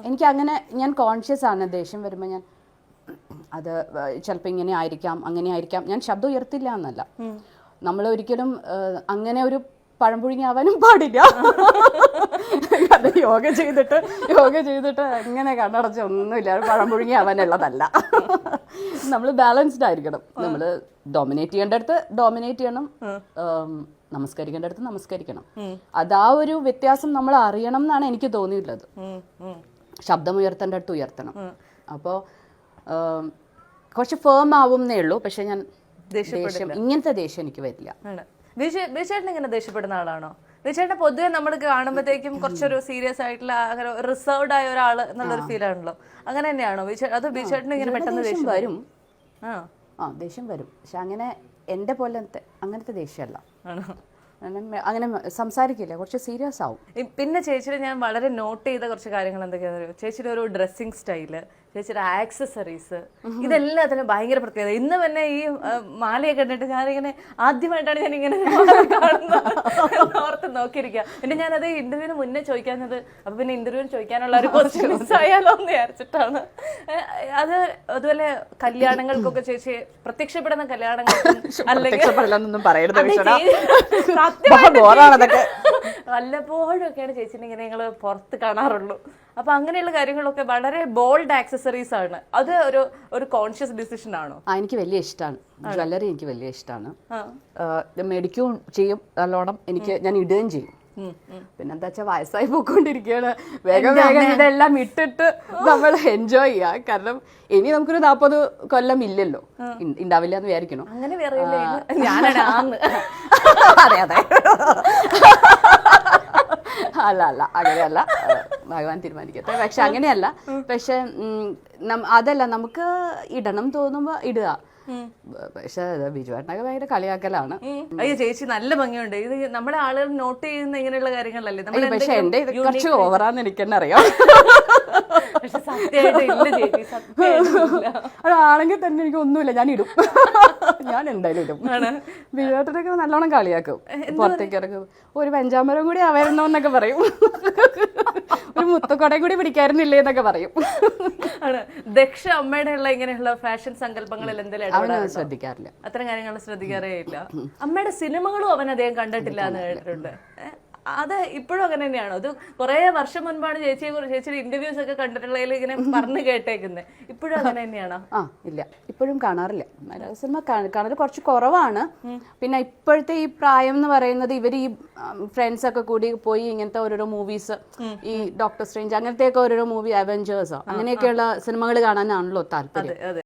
എനിക്ക് അങ്ങനെ ഞാൻ കോൺഷ്യസ് ആണ് ദേഷ്യം വരുമ്പോൾ ഞാൻ അത് ചിലപ്പോൾ ഇങ്ങനെ ആയിരിക്കാം അങ്ങനെ ആയിരിക്കാം. ഞാൻ ശബ്ദം ഉയർത്തില്ല എന്നല്ല, നമ്മൾ ഒരിക്കലും അങ്ങനെ ഒരു പഴംപുഴുങ്ങി ആവാനും പാടില്ല. അത് യോഗ ചെയ്തിട്ട് അങ്ങനെ കണ്ണടച്ച് ഒന്നുമില്ല പഴംപുഴുങ്ങി ആവാനുള്ളതല്ല. നമ്മൾ ബാലൻസ്ഡ് ആയിരിക്കണം. നമ്മൾ ഡോമിനേറ്റ് ചെയ്യേണ്ടടുത്ത് ഡോമിനേറ്റ് ചെയ്യണം, നമസ്കരിക്കേണ്ടടുത്ത് നമസ്കരിക്കണം. അതാ ഒരു വ്യത്യാസം നമ്മൾ അറിയണം എന്നാണ് എനിക്ക് തോന്നിയിട്ടുള്ളത്. ശബ്ദം ഉയർത്തേണ്ടടുത്ത് ഉയർത്തണം. അപ്പോൾ കുറച്ച് ഫേം ആവും എന്നേ ഉള്ളൂ. പക്ഷെ ഞാൻ ദേഷ്യം ഇങ്ങനത്തെ ദേഷ്യം എനിക്ക് വരില്ല. ബിജുചേട്ടൻ ഇങ്ങനെ ദേഷ്യപ്പെടുന്ന ആളാണോ? ബിജുചേട്ടനെ പൊതുവെ നമ്മൾ കാണുമ്പോഴത്തേക്കും കുറച്ചൊരു സീരിയസ് ആയിട്ടുള്ള അങ്ങനെ റിസർവ്ഡ് ആയ ഒരാൾ എന്നുള്ളൊരു ഫീൽ ആണല്ലോ. അങ്ങനെ തന്നെയാണോ അത് ബിജുചേട്ടൻ ഇങ്ങനെ പെട്ടെന്ന് ദേഷ്യം വരും? ദേഷ്യം വരും. പക്ഷെ അങ്ങനെ എന്റെ പോലത്തെ അങ്ങനത്തെ ദേഷ്യമല്ല. അങ്ങനെ സംസാരിക്കില്ല, കുറച്ച് സീരിയസ് ആവും. പിന്നെ ചേച്ചിയുടെ ഞാൻ വളരെ നോട്ട് ചെയ്ത കുറച്ച് കാര്യങ്ങൾ എന്തൊക്കെയാണെന്ന് അറിയോ? ചേച്ചിയുടെ ഒരു ഡ്രസ്സിങ് സ്റ്റൈല്, ചേച്ചിയുടെ ആക്സസറീസ്, ഇതെല്ലാത്തിനും ഭയങ്കര പ്രത്യേകത. ഇന്ന് തന്നെ ഈ മാലയൊക്കെ കണ്ടിട്ട് ഞാനിങ്ങനെ ആദ്യമായിട്ടാണ് ഞാൻ ഇങ്ങനെ ഓർത്ത് നോക്കിയിരിക്കുക. പിന്നെ ഞാനത് ഇന്റർവ്യൂവിന് മുന്നേ ചോദിക്കാഞ്ഞത്, അപ്പൊ പിന്നെ ഇന്റർവ്യൂവിന് ചോദിക്കാനുള്ള ഒരു ക്വസ്റ്റ്യൻ മിസ് ആയാലോ എന്ന് വിചാരിച്ചിട്ടാണ്. അതുപോലെ കല്യാണങ്ങൾക്കൊക്കെ ചേച്ചി പ്രത്യക്ഷപ്പെടുന്ന കല്യാണങ്ങൾക്കും വല്ലപ്പോഴും ഒക്കെയാണ് ചേച്ചിനെ ഇങ്ങനെ ഞങ്ങൾ പുറത്ത് കാണാറുള്ളൂ. അപ്പൊ അങ്ങനെയുള്ള കാര്യങ്ങളൊക്കെ വളരെ ബോൾഡ് ആക്സസറീസ് ആണ്. അത് ഒരു കോൺഷ്യസ് ഡിസിഷൻ ആണോ? എനിക്ക് വലിയ ഇഷ്ടമാണ് ജ്വല്ലറി. എനിക്ക് വലിയ ഇഷ്ടമാണ്. മേടിക്കുകയും ചെയ്യും നല്ലോണം. ഞാൻ ഇടുകയും ചെയ്യും. പിന്നെന്താ വെച്ചാൽ വയസ്സായി പോയിക്കൊണ്ടിരിക്കുകയാണ്. വേഗം ഇതെല്ലാം ഇട്ടിട്ട് നമ്മൾ എൻജോയ് ചെയ്യാം. കാരണം ഇനി നമുക്കൊരു 40 കൊല്ലം ഇല്ലല്ലോ, ഉണ്ടാവില്ല എന്ന് വിചാരിക്കണം. അങ്ങനെ അതെ അതെ അല്ല അങ്ങനെയല്ല, ഭഗവാൻ തീരുമാനിക്കട്ടെ. പക്ഷെ അങ്ങനെയല്ല. പക്ഷെ അതല്ല, നമുക്ക് ഇടണം തോന്നുമ്പോ ഇടുക. പക്ഷെ ബിജുവേട്ടനൊക്കെ ഭയങ്കര കളിയാക്കലാണ്. അയ്യോ ചേച്ചി നല്ല ഭംഗിയുണ്ട്. ഇത് നമ്മുടെ ആളുകൾ നോട്ട് ചെയ്യുന്ന ഇങ്ങനെയുള്ള കാര്യങ്ങളല്ലേ? പക്ഷെ എന്റെ ഇത് കുറച്ച് ഓവറാന്ന് എനിക്ക് തന്നെ അറിയാം. അതാണെങ്കിൽ തന്നെ എനിക്ക് ഒന്നുമില്ല, ഞാൻ ഇടും. ഞാൻ എന്തായാലും ഇടും. ബിജുവേട്ടനൊക്കെ നല്ലോണം കളിയാക്കും. പുറത്തേക്ക് ഇറക്കും, ഒരു പഞ്ചാമരം കൂടി ആവായിരുന്നോ എന്നൊക്കെ പറയും. ഒരു മുത്തക്കൊടയും കൂടി പിടിക്കായിരുന്നില്ലേ എന്നൊക്കെ പറയും. ദക്ഷ അമ്മയുടെ ഉള്ള ഇങ്ങനെയുള്ള ഫാഷൻ സങ്കല്പങ്ങളിൽ എന്തെങ്കിലും ശ്രദ്ധിക്കാറില്ല. അത്തരം കാര്യങ്ങൾ ശ്രദ്ധിക്കാറേ ഇല്ല. അമ്മയുടെ സിനിമകളും അവൻ അദ്ദേഹം കണ്ടിട്ടില്ല എന്ന് കേട്ടിട്ടുണ്ട്. അത് ഇപ്പോഴും അങ്ങനെ തന്നെയാണോ? അത് കുറെ വർഷം മുൻപാണ് ചേച്ചിയുടെ ഇന്റർവ്യൂസ് ഒക്കെ കണ്ടിട്ടുള്ളതിൽ ഇങ്ങനെ പറഞ്ഞു കേട്ടേക്കുന്നത്. ഇപ്പോഴും അങ്ങനെ തന്നെയാണോ? ഇല്ല, ഇപ്പോഴും കാണാറില്ല. മലയാള സിനിമ കാണൽ കുറച്ച് കുറവാണ്. പിന്നെ ഇപ്പോഴത്തെ ഈ പ്രായം എന്ന് പറയുന്നത് ഇവർ ഈ ഫ്രണ്ട്സ് ഒക്കെ കൂടി പോയി ഇങ്ങനത്തെ ഓരോരോ മൂവീസ്, ഈ ഡോക്ടർ സ്ട്രേഞ്ച് അങ്ങനത്തെയൊക്കെ ഓരോരോ മൂവി, അവഞ്ചേഴ്സോ അങ്ങനെയൊക്കെയുള്ള സിനിമകൾ കാണാനാണല്ലോ താല്പര്യം.